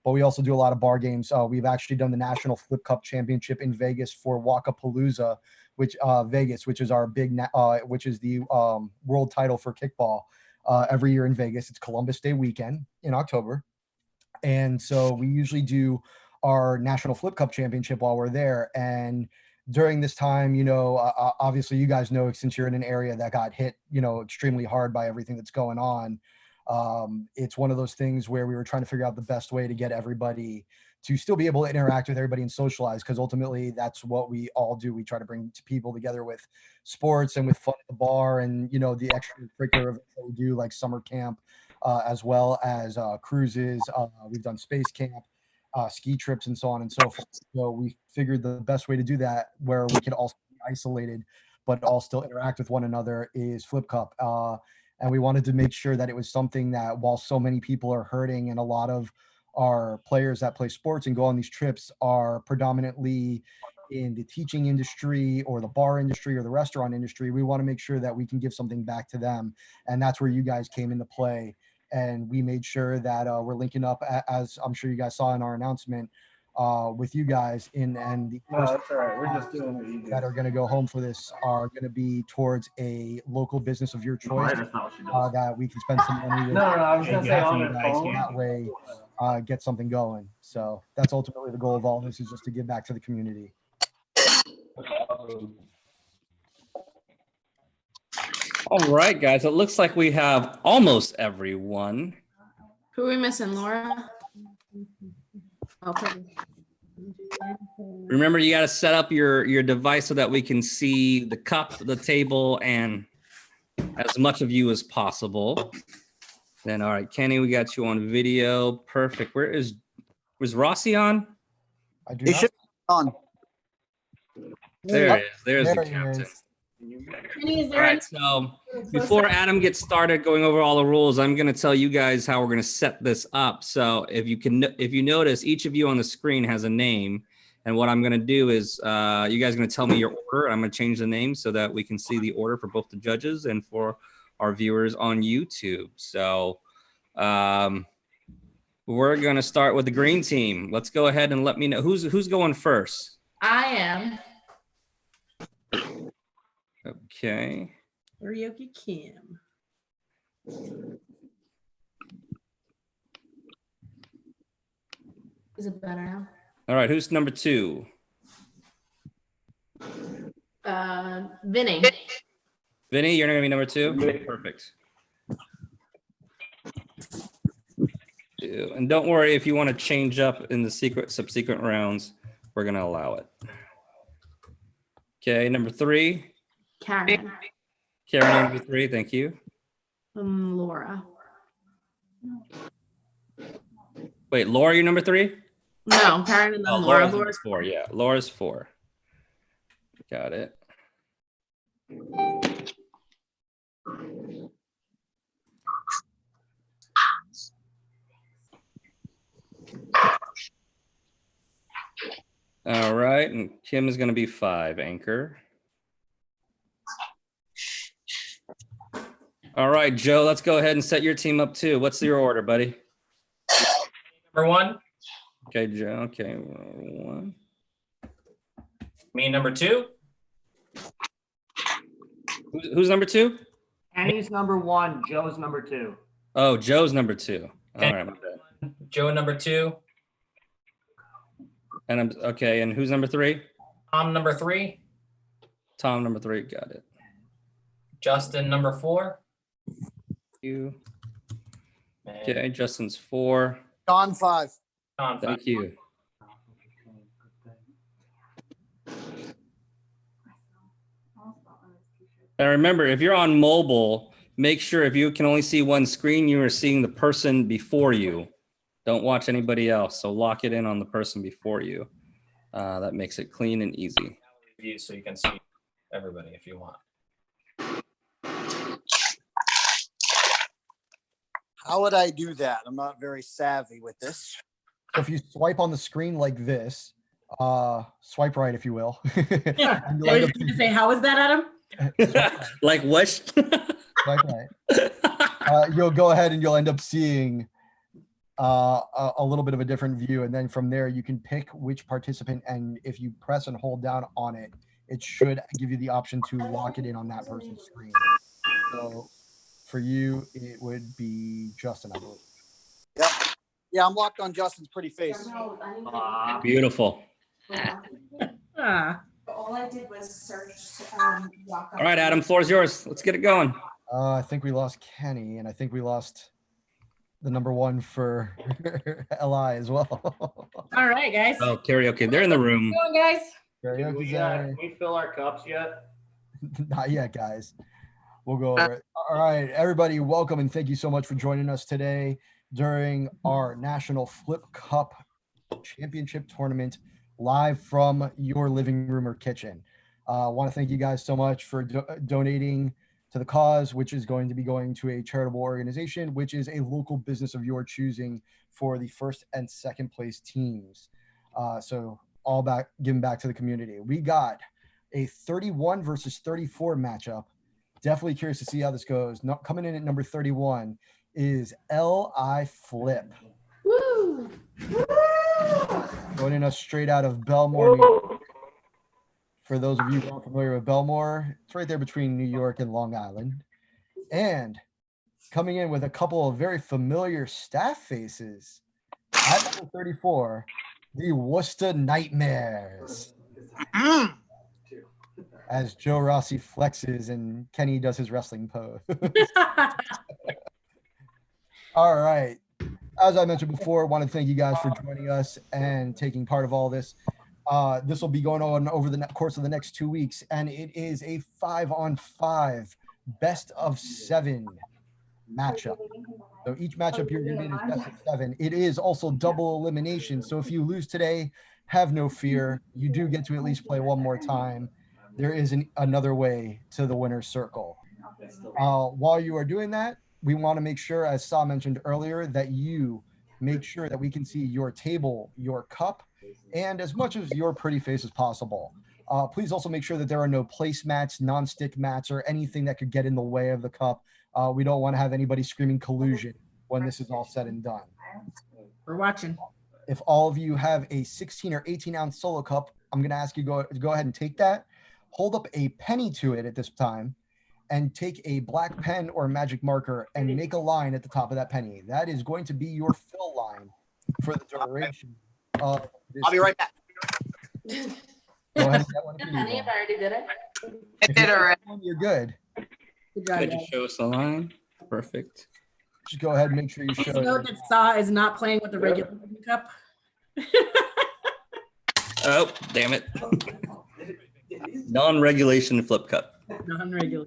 but we also do a lot of bar games. We've actually done the National Flip Cup Championship in Vegas for Wacapalooza, which is our big, which is the world title for kickball every year in Vegas. It's Columbus Day weekend in October. And so we usually do our National Flip Cup Championship while we're there. And during this time, obviously you guys know, since you're in an area that got hit, extremely hard by everything that's going on. It's one of those things where we were trying to figure out the best way to get everybody to still be able to interact with everybody and socialize, because ultimately that's what we all do. We try to bring people together with sports and with fun at the bar, and the extracurricular events that we do, like summer camp, as well as cruises. We've done space camp, ski trips, and so on and so forth. So we figured the best way to do that, where we could also be isolated but all still interact with one another, is Flip Cup. And we wanted to make sure that it was something that, while so many people are hurting, and a lot of our players that play sports and go on these trips are predominantly in the teaching industry or the bar industry or the restaurant industry, we want to make sure that we can give something back to them. And that's where you guys came into play. And we made sure that we're linking up, as I'm sure you guys saw in our announcement, with you guys and the that's all right. We're just doing what you do. That are going to go home for this are going to be towards a local business of your choice, that we can spend some money with. No, I was going to say on that way, get something going. So that's ultimately the goal of all this, is just to give back to the community. All right, guys, it looks like we have almost everyone. Who are we missing, Laura? Okay. Remember, you got to set up your device so that we can see the cup, the table, and as much of you as possible. Then, all right, Kenny, we got you on video. Perfect. Was Rossi on? I do. He should be on. There it is. There's the There he captain. is. Kenny, is All there right, so before Adam gets started going over all the rules, I'm going to tell you guys how we're going to set this up. So if you notice, each of you on the screen has a name, and what I'm going to do is you guys are going to tell me your order. I'm going to change the name so that we can see the order for both the judges and for our viewers on YouTube. So we're going to start with the green team. Let's go ahead and let me know who's going first. I am. Okay. Karaoke Kim. Is it better now? All right, who's number 2? Vinny. Vinny, you're going to be number 2? Perfect. And don't worry, if you want to change up in the subsequent rounds, we're going to allow it. Okay, number 3. Karen. Karen, number 3, thank you. Laura. Wait, Laura, you're number 3? No, Karen and then Laura. Laura's 4, yeah. Laura's 4. Got it. All right, and Kim is going to be 5, anchor. All right, Joe, let's go ahead and set your team up too. What's your order, buddy? Number 1. Okay, Joe. Okay, 1. Me, number 2. Who's number 2? Kenny's number 1. Joe's number 2. Oh, Joe's number 2. All right, my bad. Joe, number 2. And I'm okay. And who's number 3? Tom, number 3. Tom, number 3. Got it. Justin, number 4. You. Okay, Justin's 4. Don 5. Tom, 5. Thank you. And remember, if you're on mobile, make sure if you can only see one screen, you are seeing the person before you. Don't watch anybody else. So lock it in on the person before you. That makes it clean and easy. View so you can see everybody if you want. How would I do that? I'm not very savvy with this. So if you swipe on the screen like this, swipe right, if you will. Yeah. I was going to say, how is that, Adam? Like what? Swipe right. You'll go ahead and you'll end up seeing a little bit of a different view, and then from there you can pick which participant, and if you press and hold down on it, it should give you the option to lock it in on that person's screen. So for you, it would be Justin, I believe. Yep. Yeah, I'm locked on Justin's pretty face. Beautiful. Ah. All I did was search. All right, Adam, floor is yours. Let's get it going. I think we lost Kenny, and I think we lost the number one for LI as well. All right, guys. Oh, karaoke. They're in the room. Going, guys. Karaoke's Can we fill our cups yet? Not yet, guys. We'll go over it. All right, everybody, welcome and thank you so much for joining us today during our National Flip Cup Championship Tournament live from your living room or kitchen. I want to thank you guys so much for donating to the cause, which is going to be going to a charitable organization, which is a local business of your choosing for the first and second place teams. So all back, giving back to the community. We got a 31 versus 34 matchup. Definitely curious to see how this goes. Coming in at number 31 is LI Flip. Woo! Joining us straight out of Belmore, New York. For those of you who aren't familiar with Belmore, it's right there between New York and Long Island. And coming in with a couple of very familiar staff faces, at number 34, the Worcester Nightmares. As Joe Rossi flexes and Kenny does his wrestling pose. All right. As I mentioned before, I want to thank you guys for joining us and taking part of all this. This will be going on over the course of the next 2 weeks, and it is a 5-on-5 best of 7 matchup. So each matchup you're going to get is best of 7. It is also double elimination. So if you lose today, have no fear. You do get to at least play one more time. There is another way to the winner's circle. While you are doing that, we want to make sure, as Sa mentioned earlier, that you make sure that we can see your table, your cup, and as much of your pretty face as possible. Please also make sure that there are no placemats, non-stick mats, or anything that could get in the way of the cup. We don't want to have anybody screaming collusion when this is all said and done. We're watching. If all of you have a 16 or 18 ounce solo cup, I'm going to ask you to go ahead and take that. Hold up a penny to it at this time and take a black pen or magic marker and make a line at the top of that penny. That is going to be your fill line for the duration of this. I'll be right back. Go ahead and get one if you need Honey, one. I already did it. I did already. You're good. Good job, Could guys. you show us the line? Perfect. Just go ahead and make sure you Please show note that Saw is not playing with the regular cup. Oh, damn it. Non-regulation flip cup. Non-regular.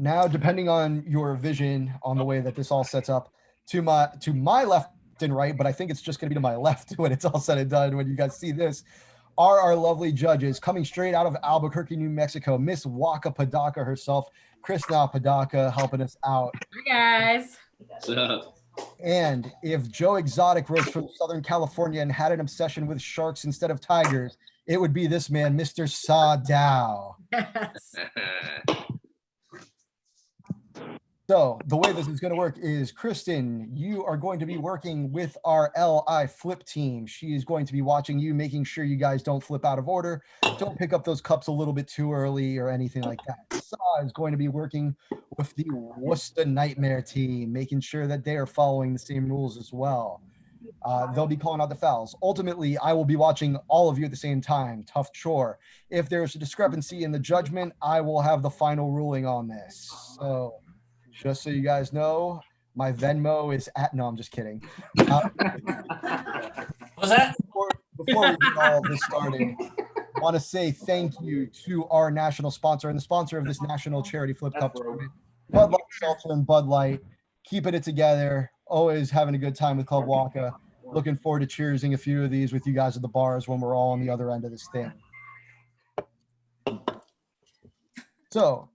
Now, depending on your vision on the way that this all sets up, to my left and right, but I think it's just going to be to my left when it's all said and done. When you guys see this, are our lovely judges coming straight out of Albuquerque, New Mexico, Miss Waka Padaka herself, Krishna Padaka, helping us out. Hi, guys. And if Joe Exotic rose from Southern California and had an obsession with sharks instead of tigers, it would be this man, Mr. Sa Dow. Yes. So the way this is going to work is, Kristen, you are going to be working with our LI Flip team. She is going to be watching you, making sure you guys don't flip out of order. Don't pick up those cups a little bit too early or anything like that. Sa is going to be working with the Worcester Nightmare team, making sure that they are following the same rules as well. They'll be calling out the fouls. Ultimately, I will be watching all of you at the same time. Tough chore. If there's a discrepancy in the judgment, I will have the final ruling on this. So just so you guys know, my Venmo is at, no, I'm just kidding. What was that? Before we get all this started, I want to say thank you to our national sponsor and the sponsor of this National Charity Flip Cup tournament, Bud Light Seltzer and Bud Light, keeping it together, always having a good time with Club Waka. Looking forward to cheersing a few of these with you guys at the bars when we're all on the other end of this thing. So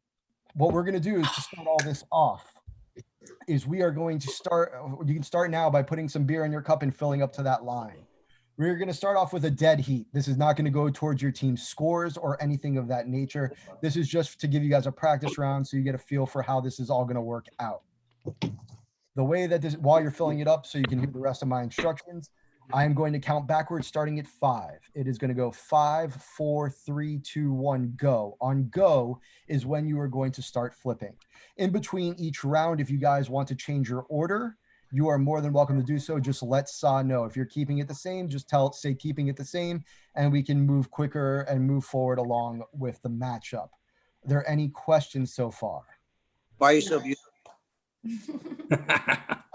what we're going to do is to start all this off is we are going to start, you can start now by putting some beer in your cup and filling up to that line. We're going to start off with a dead heat. This is not going to go towards your team's scores or anything of that nature. This is just to give you guys a practice round so you get a feel for how this is all going to work out. The way that this, while you're filling it up so you can hear the rest of my instructions, I am going to count backwards starting at 5. It is going to go 5, 4, 3, 2, 1, go. On go is when you are going to start flipping. In between each round, if you guys want to change your order, you are more than welcome to do so. Just let Sa know. If you're keeping it the same, just say keeping it the same, and we can move quicker and move forward along with the matchup. Are there any questions so far? Why are you so beautiful?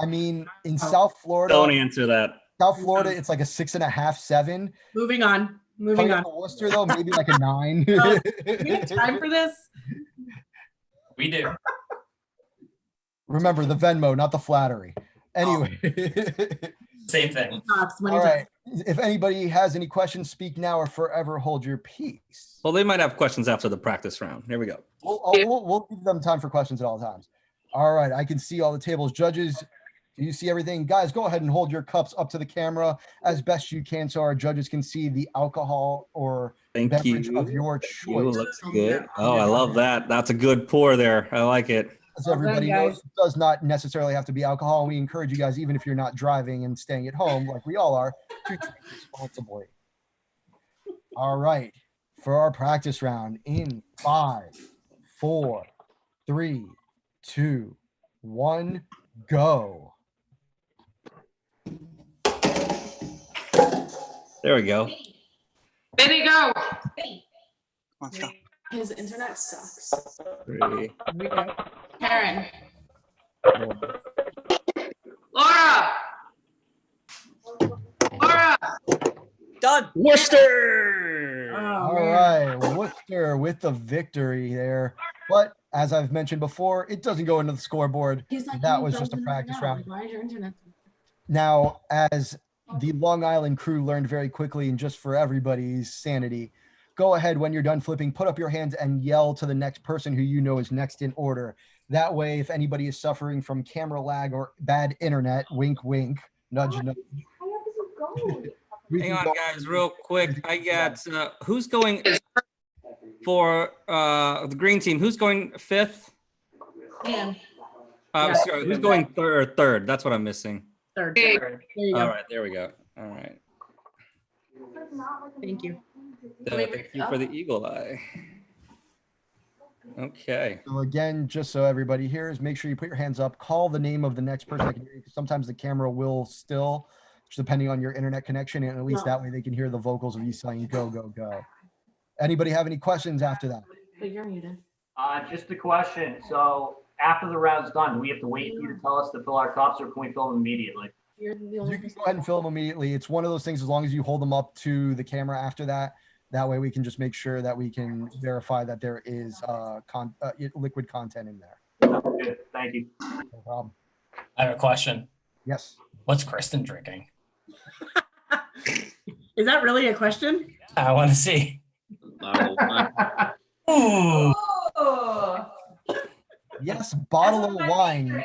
I mean, in South Florida, Don't answer that. South Florida, it's like a 6.5, 7. Moving on. Coming up to Worcester, though, maybe like a 9. Do we have time for this? We do. Remember the Venmo, not the flattery. Anyway. Same thing. All right. If anybody has any questions, speak now or forever hold your peace. Well, they might have questions after the practice round. Here we go. We'll give them time for questions at all times. All right. I can see all the tables. Judges, do you see everything? Guys, go ahead and hold your cups up to the camera as best you can so our judges can see the alcohol or beverage of your choice. You looks good. Oh, I love that. That's a good pour there. I like it. As everybody knows, it does not necessarily have to be alcohol. We encourage you guys, even if you're not driving and staying at home like we all are, to drink responsibly. All right. For our practice round in 5, 4, 3, 2, 1, go. There we go. Benny, go. Come on, stop. His internet sucks. 3. Karen. Laura. Laura. Done. Worcester. All right. Worcester with the victory there. But as I've mentioned before, it doesn't go into the scoreboard. That was just a practice round. Why is your internet? Now, as the Long Island crew learned very quickly, and just for everybody's sanity, go ahead when you're done flipping, put up your hands and yell to the next person who you know is next in order. That way, if anybody is suffering from camera lag or bad internet, wink, wink, nudge, nudge. Hang on, guys, real quick. I got who's going for the green team? Who's going 5th? Yeah. Sorry, who's going third? That's what I'm missing. Third. There you go. All right, there we go. All right. Thank you. Thank you for the eagle eye. Okay. So again, just so everybody hears, make sure you put your hands up, call the name of the next person that can hear you, because sometimes the camera will still, depending on your internet connection, and at least that way they can hear the vocals of you saying go, go, go. Anybody have any questions after that? But you're muted. Just a question. So after the round's done, do we have to wait for you to tell us to fill our cups, or can we fill them immediately? You're the You only can go ahead and fill them immediately. It's one of those things, as long as you hold them up to the camera after that. That way we can just make sure that we can verify that there is liquid content in there. Okay, thank you. No problem. I have a question. Yes. What's Kristen drinking? Is that really a question? I want to see. Ooh. Oh. Yes, bottle of wine.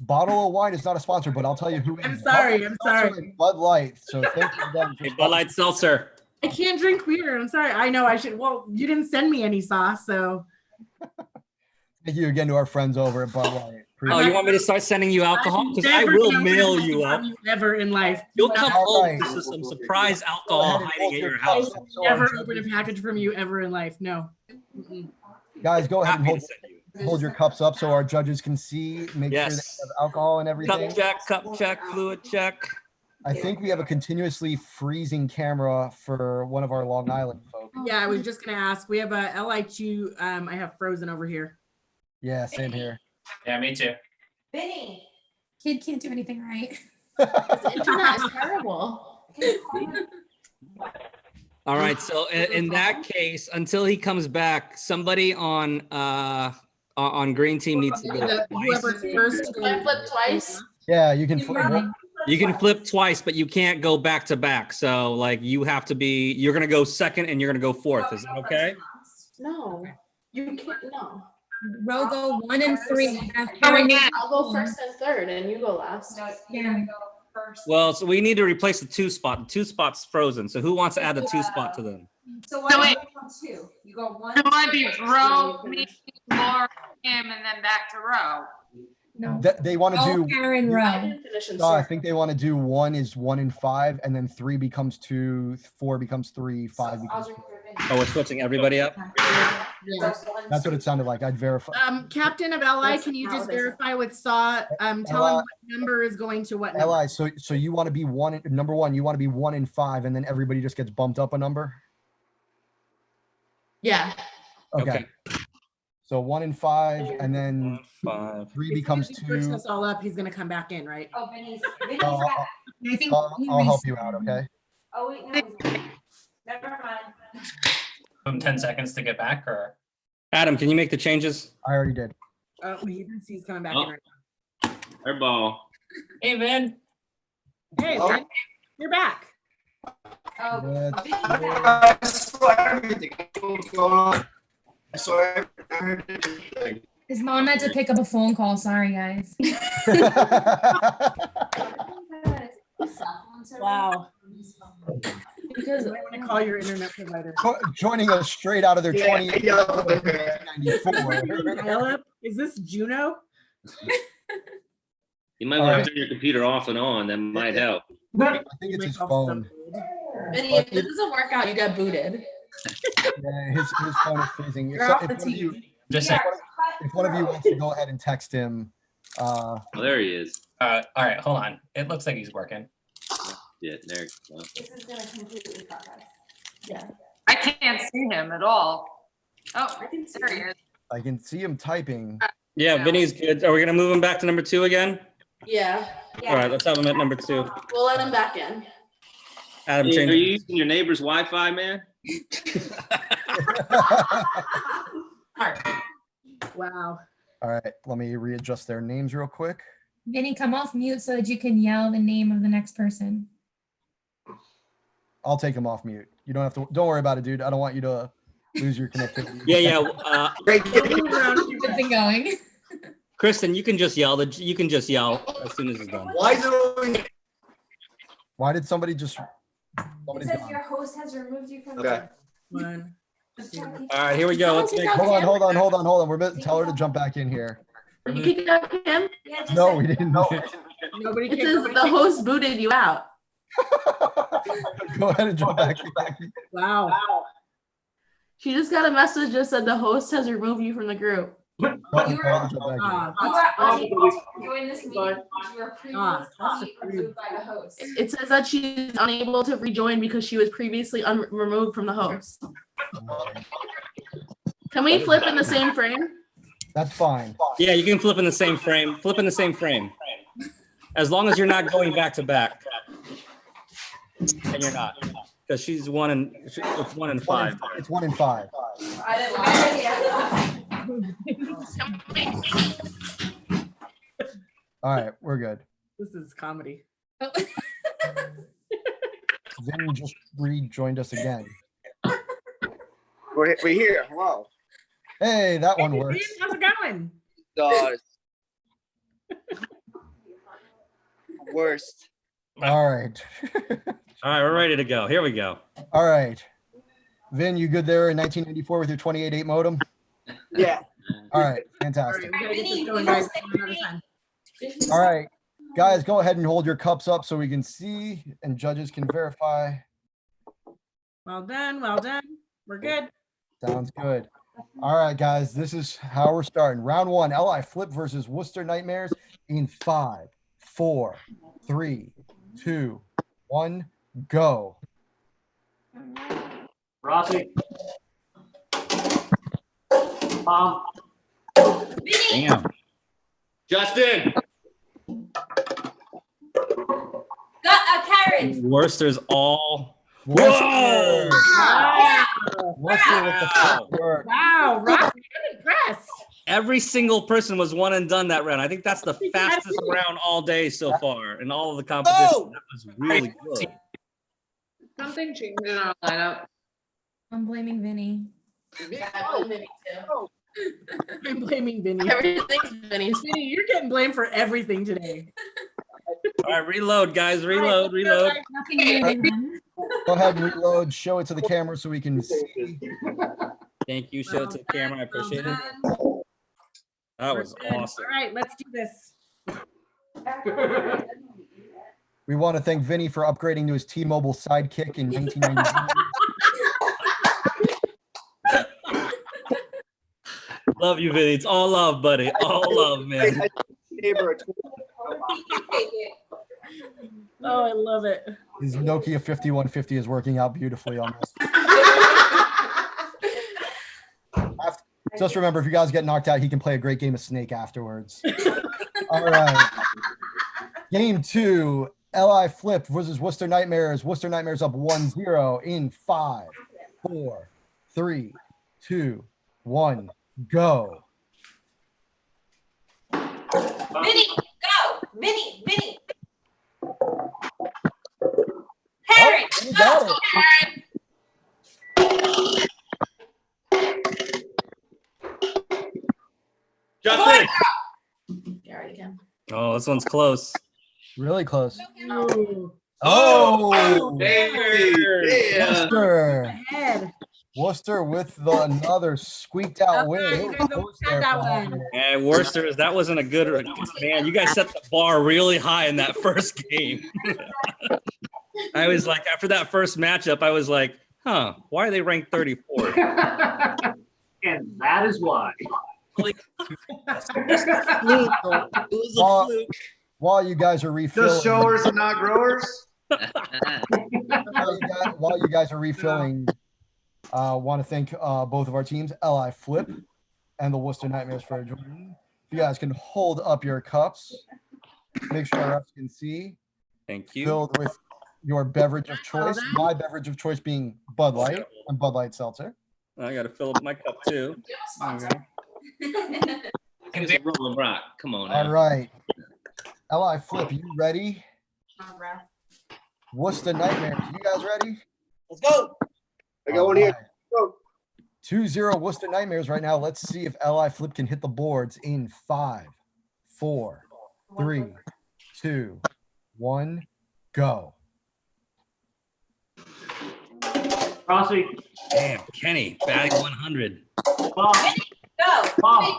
Bottle of wine is not a sponsor, but I'll tell you who is. I'm sorry. I'm sorry. Bud Light. So thank you again. Hey, Bud Light Seltzer. I can't drink beer. I'm sorry. I know I should. Well, you didn't send me any sauce, so. Thank you again to our friends over at Bud Light. Oh, you want me to start sending you alcohol? Because I will mail you up. Never in life. You'll come home Right. to some surprise alcohol hiding at your house. Never open a package from you ever in life. No. Mm-mm. Guys, go ahead and Happy to send you. hold your cups up so our judges can see. Make sure they Yes. have alcohol and everything. Cup check, fluid check. I think we have a continuously freezing camera for one of our Long Island folks. Yeah, I was just gonna ask. We have a LI2. I have frozen over here. Yeah, same here. Yeah, me too. Benny. Kid can't do anything right. The internet is terrible. All right. So in that case, until he comes back, somebody on green team needs to go Whoever's twice. first. Can I flip twice? Yeah, you can. You can flip twice, but you can't go back to back. So like you have to be. You're gonna go second, and you're gonna go fourth. Is that okay? No, you can't. No. Row go 1 and 3. I'll go first and third, and you go last. Yeah. Well, so we need to replace the 2 spot. The 2 spot's frozen. So who wants to add the 2 spot to them? So why So do you wait. go on 2? You go 1. It might be row, me, Laura, him, and then back to row. No. They want to Oh, do. Aaron I Rowe. didn't finish in No, I circle. think they want to do 1 is 1 and 5, and then 3 becomes 2, 4 becomes 3, 5 becomes 4. Oh, we're switching everybody up. Yeah. That's what it sounded like. I'd verify. Captain of LI, can you just verify with Saw? Tell him what number is going to what number. Li, so you want to be number 1, you want to be 1 and 5, and then everybody just gets bumped up a number. Yeah. Okay. So 1 and 5, and then 5. 3 becomes If he switches 2. us all up, he's gonna come back in, right? Oh, Vinny's I'll, back. I think he I'll help restarted. you out. Okay. Oh, wait, no. he's not. Never mind. Give him 10 seconds to get back, or? Adam, can you make the changes? I already did. Oh, he's coming back Oh. in right now. Air ball. Hey, Vin. Hey, man, you're back. Oh, Let's Vinny's see. back. I saw everything. What's going on? I saw everything. His mom had to pick up a phone call. Sorry, guys. Wow. Because You might want to call your internet provider. Joining us straight out of their Yeah, 1994. Dial-up? Is this Juno? You might want to turn your computer off and on. That might help. I think it's his phone. Vinny, if this doesn't work out, you get booted. Yeah, his phone is freezing. You're off the If one of you- TV. Just saying. if one of you wants to go ahead and text him, Oh, there he is. All right, hold on. It looks like he's working. Yeah, there. Well, This is gonna completely fuck us. Yeah. I can't see him at all. Oh, I can see there he it. is. I can see him typing. Yeah, Yeah. Vinny's good. Are we gonna move him back to number 2 again? Yeah. All right, let's have him at number 2. We'll let him back in. Adam, Hey, change. are you using your neighbor's Wi-Fi, man? All right. Wow. All right, let me readjust their names real quick. Vinny, come off mute so that you can yell the name of the next person. I'll take him off mute. You don't have to. Don't worry about it, dude. I don't want you to lose your connectivity. Yeah. Great. Keep it going. Kristen, you can just yell. You can just yell as soon as it's done. Why do we? Why did somebody just? It Somebody's says gone. your host has removed you from Okay. One. All right, here we go. Let's make. Hold on. We're about to tell her to jump back in here. Did you kick out him? Yeah, it just No, said- we didn't know. Nobody It can. says the host booted you out. Go ahead and jump back in. Wow. She just got a message that said the host has removed you from the group. Go ahead and jump back in. Ah, You that's are awful. unable to join this meeting. You were Ah, previously removed by the host. It says that she's unable to rejoin because she was previously removed from the host. Can we flip in the same frame? That's fine. Yeah, you can flip in the same frame. Flip in the same frame. As long as you're not going back to back. And you're not. Because it's 1 and 5. It's 1 and 5. I didn't All right, we're good. This is comedy. Vinny just rejoined us again. We're here. Hello. Hey, that one Hey, works. how's it going? Worst. All right. All right, we're ready to go. Here we go. All right. Vin, you good there in 1994 with your 28.8 modem? Yeah. All right, All right, fantastic. we gotta get this going, guys. One at a time. All right, guys, go ahead and hold your cups up so we can see and judges can verify. Well done. Well done. We're good. Sounds good. All right, guys, this is how we're starting. Round 1, LI Flip versus Worcester Nightmares in 5, 4, 3, 2, 1, go. Rossi. Tom. Damn. Justin. Got a carrot. Worcester's all. Worcester. Wow. Worcester with the Wow. first work. Wow, Ross, I'm impressed. Every single person was 1 and done that round. I think that's the fastest round all day so far in all of the competition. Oh! That was really good. Something changed in our lineup. I'm blaming Vinny. I'm Vinny too. I'm blaming Vinny. Everything's Vinny's. Vinny, you're getting blamed for everything today. All right, reload, guys. Reload. Reload. Nothing new, everyone. Go ahead and reload, show it to the camera so we can see. Thank you. Show it to the camera. I appreciate it. That was We're good. awesome. All right, let's do this. We want to thank Vinny for upgrading to his T-Mobile sidekick in 1999. Love you, Vinny. It's all love, buddy. All love, man. Oh, I love it. His Nokia 5150 is working out beautifully on this. Just remember, if you guys get knocked out, he can play a great game of Snake afterwards. All right. Game 2, LI Flip versus Worcester Nightmares. Worcester Nightmares up 1-0 in 5, 4, 3, 2, 1, go. Vinny, go! Vinny! Harry! Oh, you got it. Harry! Justin. Yeah, right again. Oh, this one's close. Really close. Ooh. Oh, Yeah. Worcester. Ahead. Worcester with another squeaked out win. You guys almost had that one. And Worcester, that wasn't a good man. You guys set the bar really high in that first game. I was like, after that first matchup, I was like, huh, why are they ranked 34th? And that is why. While you guys are refilling, Just showers and not growers. while you guys are refilling, want to thank both of our teams, LI Flip and the Worcester Nightmares, for joining. If you guys can hold up your cups, make sure our refs can see. Thank you. Filled with your beverage of choice. My beverage of choice being Bud Light and Bud Light Seltzer. I got to fill up my cup too. Okay. It's a rolling rock. Come on. All now. right. LI Flip, you ready? Worcester Nightmares, you guys ready? Let's go. I got one here. Go. 2-0 Worcester Nightmares right now. Let's see if LI Flip can hit the boards in 5, 4, 3, 2, 1, go. Rossi, Damn, Kenny, batting 100. Bob, Go! Bob.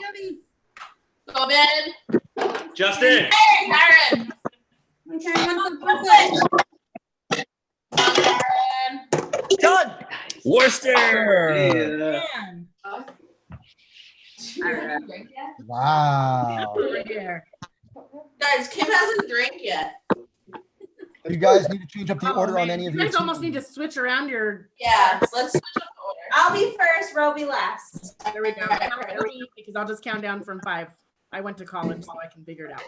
Go, Ben. Justin. Karen! Done. Worcester. Yeah. Wow. Guys, Kim hasn't drank yet. You guys need to change up the order on any of You your guys almost teams. need to switch around your. Yeah, let's switch up the order. I'll be first, Roby last. There we go. Because I'll just count down from 5. I went to college, so I can figure it out.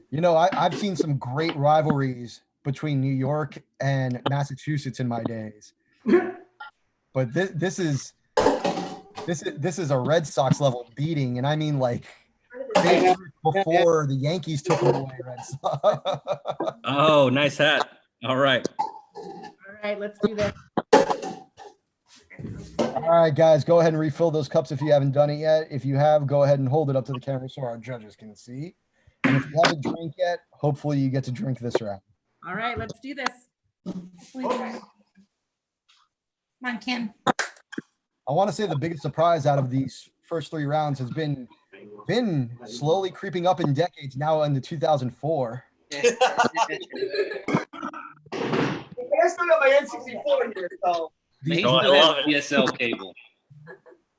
You know, I've seen some great rivalries between New York and Massachusetts in my days. But this is a Red Sox level beating, and I mean like before the Yankees took them away. Red Sox. Oh, nice hat. All right. All right, let's do this. All right, guys, go ahead and refill those cups if you haven't done it yet. If you have, go ahead and hold it up to the camera so our judges can see. And if you haven't drank yet, hopefully you get to drink this round. All right, let's do this. Come on, Kim. I want to say the biggest surprise out of these first 3 rounds has been slowly creeping up in decades, now into 2004. I still got my N64 here, so. He Oh, I still love has DSL cable.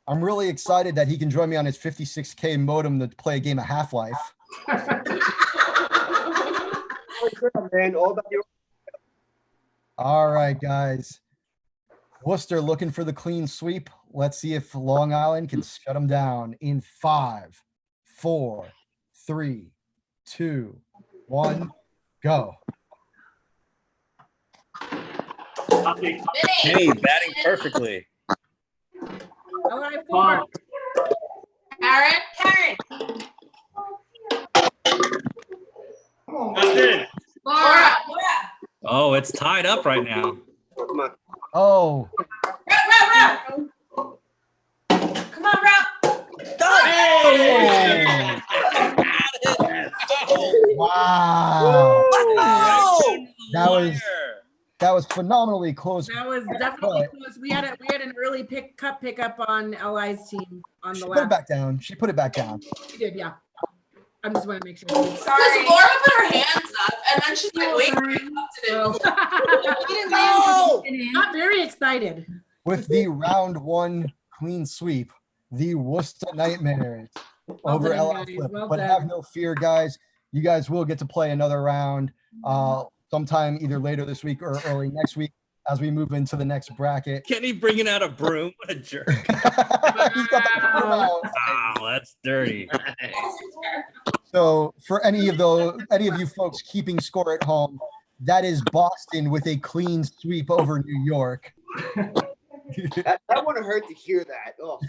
I'm really excited that he can join me on his 56K modem to play a game of Half-Life. Man, all about you. All right, guys. Worcester looking for the clean sweep. Let's see if Long Island can shut them down in 5, 4, 3, 2, 1, go. Kenny, batting perfectly. All right, 4. Karen! Justin. Laura! Oh, it's tied up right now. Come on. Oh, Row! Come on, Row! Hey! wow. Oh! That was phenomenally close. That was definitely close. We had an early cup pickup on LI's team on She the put it last. back down. She put it back down. She did, yeah. I'm just want to make sure. Because Laura put her hands up and then she's like, wait, No! Not very excited. With the round 1 clean sweep, the Worcester Nightmares over done, LL guys. Flip. Well But done. have no fear, guys. You guys will get to play another round sometime either later this week or early next week as we move into the next bracket. Kenny bringing out a broom. What a jerk. He's got the broom out. Wow, that's dirty. So for any of you folks keeping score at home, that is Boston with a clean sweep over New York. That would have hurt to hear that. Oh.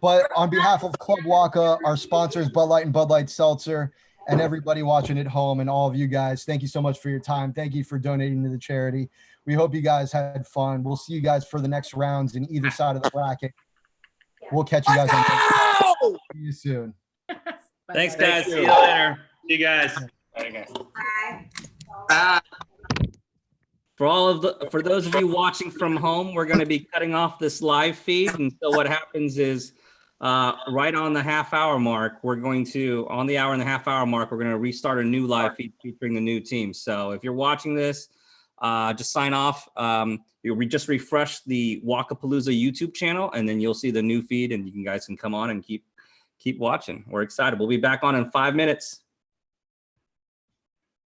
But on behalf of Club Waka, our sponsors, Bud Light and Bud Light Seltzer, and everybody watching at home and all of you guys, thank you so much for your time. Thank you for donating to the charity. We hope you guys had fun. We'll see you guys for the next rounds in either side of the bracket. We'll catch you guys on See you soon. Thanks, guys. Thank See you. you later. See you guys. There you go. For those of you watching from home, we're going to be cutting off this live feed. And so what happens is right on the half-hour mark, on the hour and the half-hour mark, we're going to restart a new live feed featuring the new team. So if you're watching this, just sign off. We just refresh the Wakapalooza YouTube channel, and then you'll see the new feed, and you guys can come on and keep watching. We're excited. We'll be back on in 5 minutes.